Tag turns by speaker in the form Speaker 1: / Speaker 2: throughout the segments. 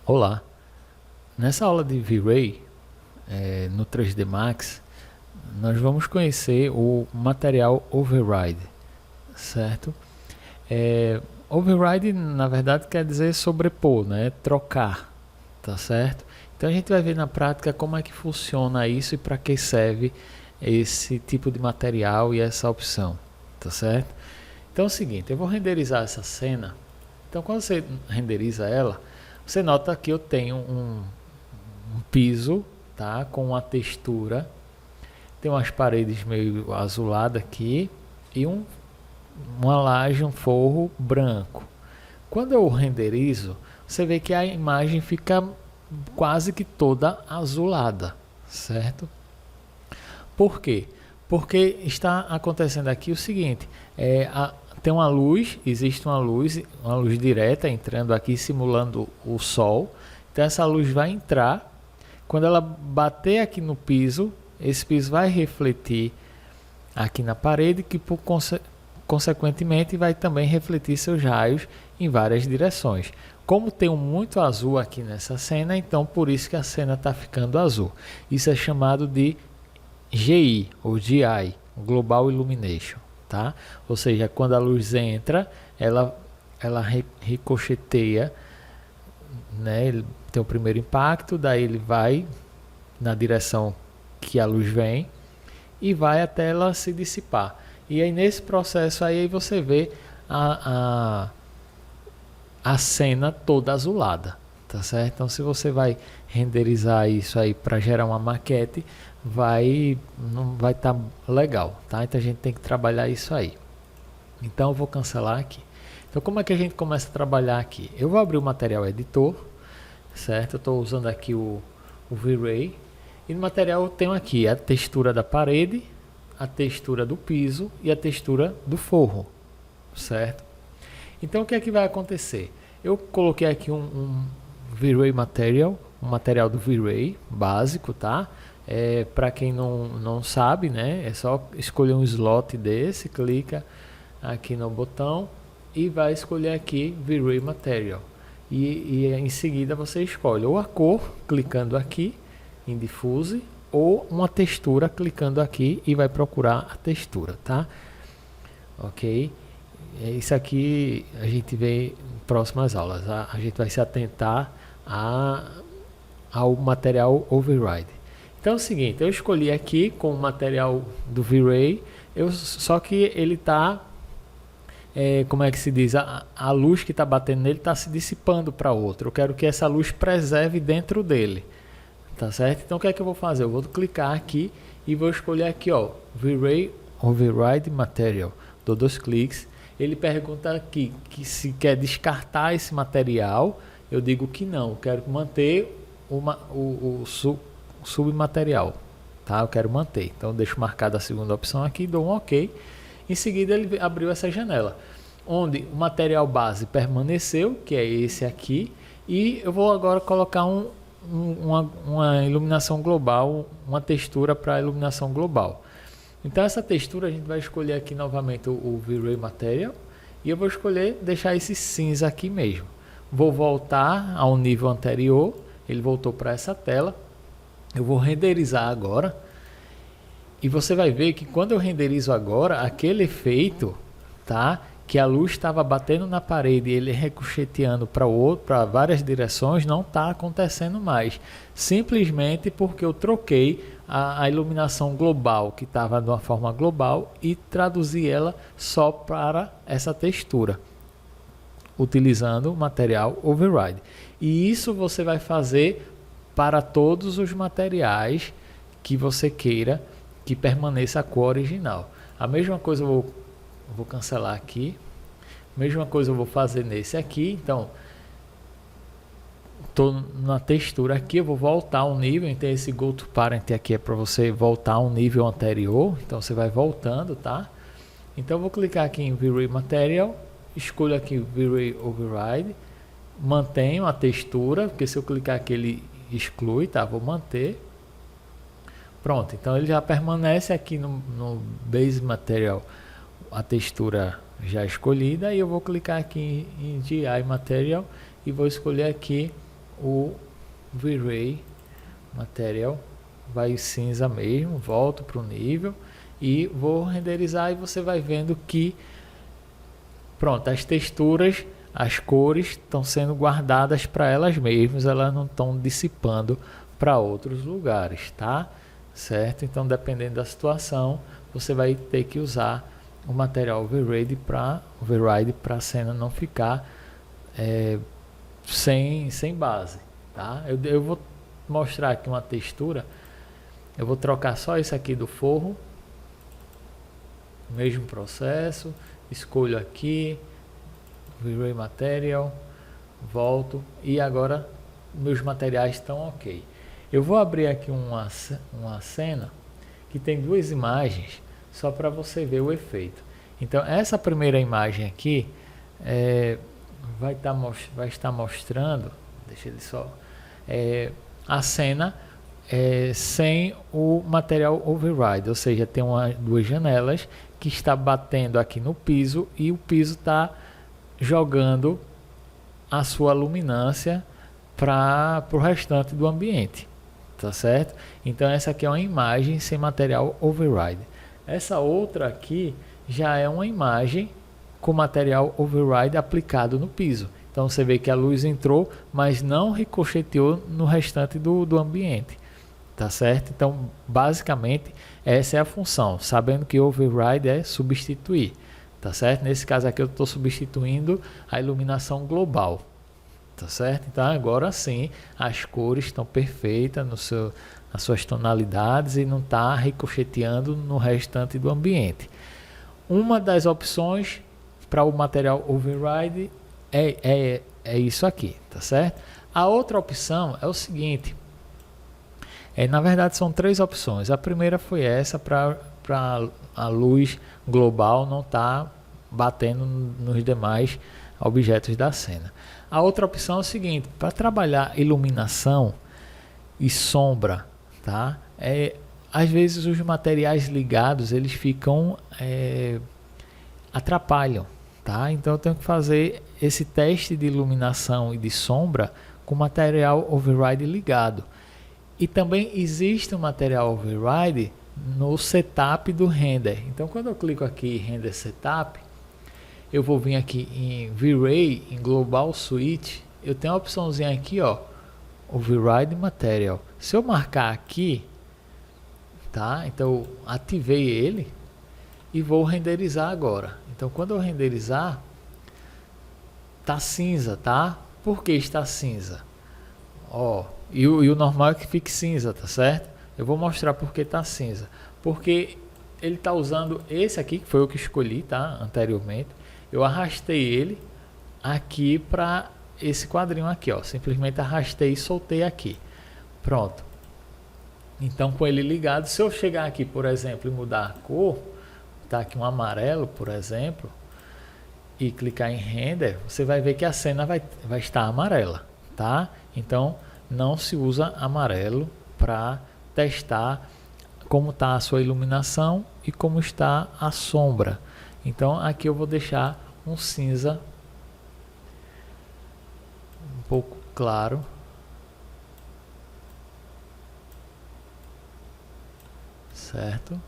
Speaker 1: Olá, nessa aula de V-Ray no 3D Max, nós vamos conhecer o material Override, certo? Override, na verdade, quer dizer sobrepor, né? Trocar, tá certo? Então a gente vai ver na prática como é que funciona isso e para que serve esse tipo de material e essa opção, tá certo? Então é o seguinte, eu vou renderizar essa cena. Então quando você renderiza ela, você nota que eu tenho um piso, tá, com uma textura, tem umas paredes meio azuladas aqui e uma laje, um forro branco. Quando eu renderizo, você vê que a imagem fica quase que toda azulada, certo? Por quê? Porque está acontecendo aqui o seguinte, tem uma luz, existe uma luz direta entrando aqui simulando o sol. Então essa luz vai entrar, quando ela bater aqui no piso, esse piso vai refletir aqui na parede, que consequentemente vai também refletir seus raios em várias direções. Como tem muito azul aqui nessa cena, então por isso que a cena está ficando azul. Isso é chamado de GI ou GI, Global Illumination, tá? Ou seja, quando a luz entra, ela ricocheteia, né? Ele tem o primeiro impacto, daí ele vai na direção que a luz vem e vai até ela se dissipar. E aí nesse processo aí você vê a cena toda azulada, tá certo? Então se você vai renderizar isso aí para gerar uma maquete, não vai estar legal, tá? Então a gente tem que trabalhar isso aí. Então eu vou cancelar aqui. Então como é que a gente começa a trabalhar aqui? Eu vou abrir o material editor, certo? Eu estou usando aqui o V-Ray. E no material eu tenho aqui a textura da parede, a textura do piso e a textura do forro, certo? Então o que é que vai acontecer? Eu coloquei aqui um V-Ray Material, um material do V-Ray básico, tá? Para quem não sabe, né? É só escolher um slot desse, clica aqui no botão e vai escolher aqui V-Ray Material. E em seguida você escolhe ou a cor, clicando aqui em Diffuse, ou uma textura, clicando aqui e vai procurar a textura, tá? Ok? Isso aqui a gente vê em próximas aulas. A gente vai se atentar ao material Override. Então é o seguinte, eu escolhi aqui com o material do V-Ray, só que ele está, como é que se diz, a luz que está batendo nele está se dissipando para outro. Eu quero que essa luz preserve dentro dele, tá certo? Então o que é que eu vou fazer? Eu vou clicar aqui e vou escolher aqui, ó, V-Ray Override Material. Dou 2 cliques. Ele pergunta aqui que se quer descartar esse material. Eu digo que não, eu quero manter o submaterial, tá? Eu quero manter. Então deixo marcada a segunda opção aqui, dou um OK. Em seguida ele abriu essa janela, onde o material base permaneceu, que é esse aqui, e eu vou agora colocar uma iluminação global, uma textura para iluminação global. Então essa textura a gente vai escolher aqui novamente o V-Ray Material e eu vou escolher deixar esse cinza aqui mesmo. Vou voltar ao nível anterior, ele voltou para essa tela. Eu vou renderizar agora e você vai ver que quando eu renderizo agora, aquele efeito, tá? Que a luz estava batendo na parede e ele ricocheteando para várias direções, não está acontecendo mais. Simplesmente porque eu troquei a iluminação global, que estava de uma forma global, e traduzi ela só para essa textura, utilizando o material Override. E isso você vai fazer para todos os materiais que você queira que permaneça a cor original. A mesma coisa eu vou cancelar aqui. Mesma coisa eu vou fazer nesse aqui. Então, estou na textura aqui, eu vou voltar um nível. Então esse Go to Parent aqui é para você voltar a um nível anterior. Então você vai voltando, tá? Então eu vou clicar aqui em V-Ray Material, escolho aqui o V-Ray Override, mantenho a textura, porque se eu clicar aqui ele exclui, tá? Vou manter. Pronto, então ele já permanece aqui no Base Material, a textura já escolhida, e eu vou clicar aqui em GI Material e vou escolher aqui o V-Ray Material, vai cinza mesmo, volto para o nível e vou renderizar, e você vai vendo que pronto, as texturas, as cores estão sendo guardadas para elas mesmas, elas não estão dissipando para outros lugares, tá? Certo? Então, dependendo da situação, você vai ter que usar o material override para a cena não ficar sem base, tá? Eu vou mostrar aqui uma textura. Eu vou trocar só isso aqui do forro, mesmo processo, escolho aqui V-Ray Material, volto e agora meus materiais estão ok. Eu vou abrir aqui uma cena que tem duas imagens só para você ver o efeito. Então essa primeira imagem aqui vai estar mostrando, deixa ele só, a cena sem o material override, ou seja, tem duas janelas que está batendo aqui no piso e o piso está jogando a sua luminância para o restante do ambiente, tá certo? Então essa aqui é uma imagem sem material override. Essa outra aqui já é uma imagem com material override aplicado no piso. Então você vê que a luz entrou, mas não ricocheteou no restante do ambiente. Tá certo? Então, basicamente, essa é a função, sabendo que override é substituir, tá certo? Nesse caso aqui eu estou substituindo a iluminação global, tá certo? Então, agora sim, as cores estão perfeitas nas suas tonalidades e não está ricocheteando no restante do ambiente. Uma das opções para o material override é isso aqui, tá certo? A outra opção é o seguinte. Na verdade são três opções. A primeira foi essa, para a luz global não estar batendo nos demais objetos da cena. A outra opção é o seguinte, para trabalhar iluminação e sombra, tá? Às vezes os materiais ligados eles ficam atrapalham, tá? Então eu tenho que fazer esse teste de iluminação e de sombra com material override ligado. E também existe um material override no setup do render. Então, quando eu clico aqui em Render Setup, eu vou vir aqui em V-Ray, em Global Switch. Eu tenho a opçãozinha aqui, ó, Override Material. Se eu marcar aqui, tá? Então, eu ativei ele e vou renderizar agora. Então, quando eu renderizar, tá cinza, tá? Por que está cinza? Ó. E o normal é que fique cinza, tá certo? Eu vou mostrar porque tá cinza. Porque ele tá usando esse aqui, que foi o que escolhi, tá? Anteriormente. Eu arrastei ele aqui para esse quadrinho aqui, ó. Simplesmente arrastei e soltei aqui. Pronto. Então, com ele ligado, se eu chegar aqui, por exemplo, e mudar a cor, tá aqui um amarelo, por exemplo, e clicar em Render, você vai ver que a cena vai estar amarela, tá? Então, não se usa amarelo para testar como está a sua iluminação e como está a sombra. Então aqui eu vou deixar um cinza um pouco claro. Certo?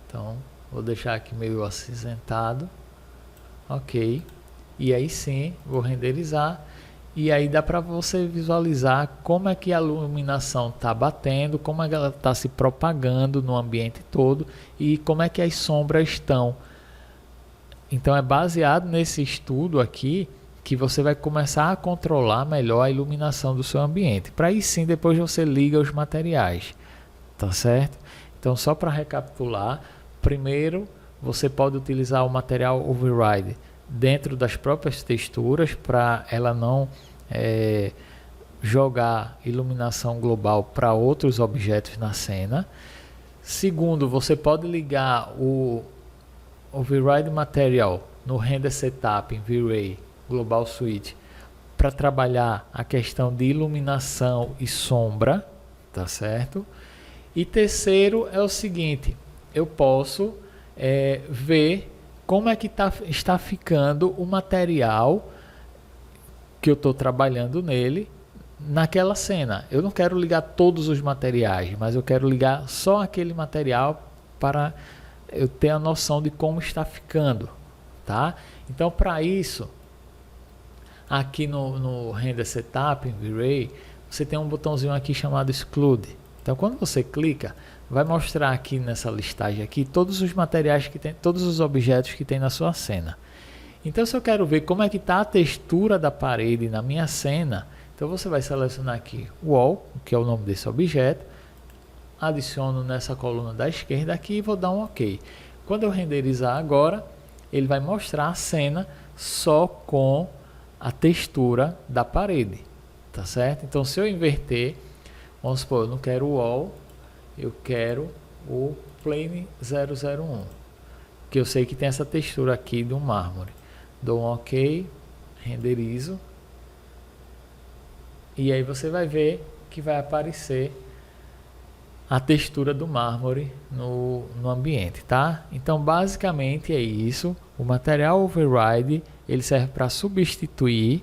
Speaker 1: Então vou deixar aqui meio acinzentado. Ok. E aí sim, vou renderizar. E aí dá para você visualizar como é que a iluminação está batendo, como é que ela está se propagando no ambiente todo e como é que as sombras estão. Então é baseado nesse estudo aqui que você vai começar a controlar melhor a iluminação do seu ambiente. Para aí sim depois você liga os materiais, tá certo? Então só para recapitular, primeiro você pode utilizar o material override dentro das próprias texturas para ela não jogar iluminação global para outros objetos na cena. Segundo, você pode ligar o Override Material no Render Setup em V-Ray Global Switch para trabalhar a questão de iluminação e sombra, tá certo? E terceiro é o seguinte, eu posso ver como é que está ficando o material que eu estou trabalhando nele naquela cena. Eu não quero ligar todos os materiais, mas eu quero ligar só aquele material para eu ter a noção de como está ficando, tá? Então, para isso, aqui no Render Setup, em V-Ray, você tem um botãozinho aqui chamado Exclude. Então, quando você clica, vai mostrar aqui nessa listagem aqui todos os materiais que tem, todos os objetos que tem na sua cena. Então, se eu quero ver como é que está a textura da parede na minha cena, então você vai selecionar aqui Wall, que é o nome desse objeto, adiciono nessa coluna da esquerda aqui e vou dar um OK. Quando eu renderizar agora, ele vai mostrar a cena só com a textura da parede, tá certo? Então, se eu inverter, vamos supor, eu não quero o Wall, eu quero o Plane 001, que eu sei que tem essa textura aqui do mármore. Dou um OK, renderizo, e aí você vai ver que vai aparecer a textura do mármore no ambiente, tá? Então, basicamente é isso. O material override, ele serve para substituir,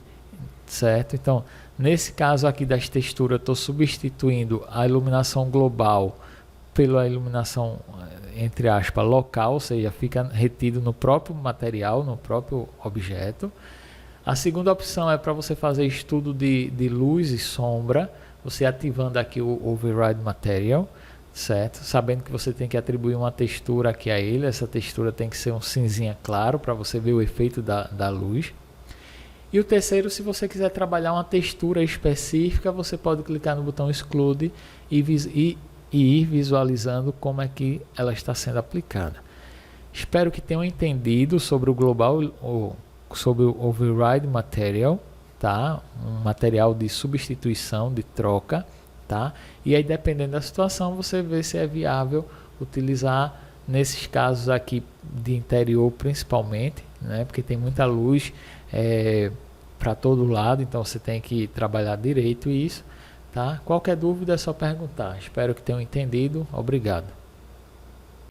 Speaker 1: certo? Então, nesse caso aqui das texturas, eu estou substituindo a iluminação global pela iluminação, entre aspas, local, ou seja, fica retido no próprio material, no próprio objeto. A segunda opção é para você fazer estudo de luz e sombra, você ativando aqui o Override Material, certo? Sabendo que você tem que atribuir uma textura aqui a ele, essa textura tem que ser um cinzinha claro para você ver o efeito da luz. E o terceiro, se você quiser trabalhar uma textura específica, você pode clicar no botão Exclude e ir visualizando como é que ela está sendo aplicada. Espero que tenham entendido sobre o global, sobre o Override Material, tá? Um material de substituição, de troca, tá? E aí, dependendo da situação, você vê se é viável utilizar nesses casos aqui de interior principalmente, né? Porque tem muita luz para todo lado, então você tem que trabalhar direito isso, tá? Qualquer dúvida é só perguntar. Espero que tenham entendido. Obrigado.